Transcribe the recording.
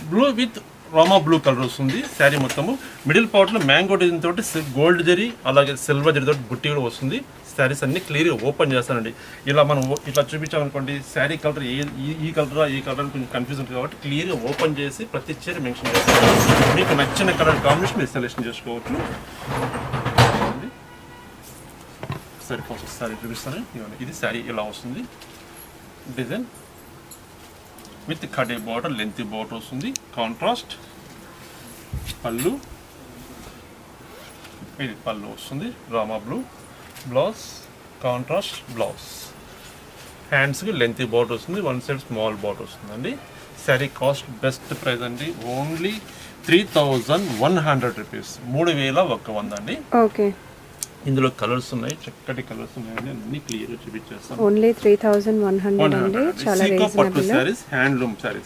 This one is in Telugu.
Blue with Rama blue colour వస్తుంది శారీ మొత్తము. మిడిల్ పార్ట్లో మ్యాంగో డిజైన్ తోటి గోల్డ్ జరీ అలాగే సిల్వర్ జరీ తోటి బుట్టి కూడా వస్తుంది. శారీస్ అన్ని క్లియర్గా ఓపెన్ చేస్తానండి. ఇలా మనం ఇట్లా చూపించామనుకోండి శారీ కలర్ ఈ కలరా ఈ కలర్ కొంచెం కన్ఫ్యూజ్ ఉంటుంది కాబట్టి క్లియర్గా ఓపెన్ చేసి ప్రతి చీర మెన్షన్ చేస్తాను. మీకు నచ్చిన కలర్ కాంబినేషన్ మీరు సెలెక్షన్ చేసుకోవచ్చు. సరే ఫస్ట్ శారీ చూపిస్తాను. ఇది శారీ ఇలా వస్తుంది. డిజైన్ విత్ కడే బార్డర్, లెంత్ బార్డర్ వస్తుంది. కాంట్రాస్ట్ పళ్ళు, ఇది పళ్ళు వస్తుంది Rama blue. Blouse contrast blouse. హ్యాండ్స్కి లెంత్ బార్డర్ వస్తుంది, వన్ సైడ్ స్మాల్ బార్డర్ వస్తుందండి. శారీ కాస్ట్ బెస్ట్ ప్రైస్ అండి, ఓన్లీ 3100 రూపీస్, 3100 అండి. ఓకే, ఇందులో కలర్స్ ఉన్నాయి, చక్కటి కలర్స్ ఉన్నాయండి, అన్ని క్లియర్ చూపించేస్తాను. ఓన్లీ 3100 అండి, చాలా రీజనబుల్. పట్టు శారీస్, హ్యాండ్లూమ్ శారీస్.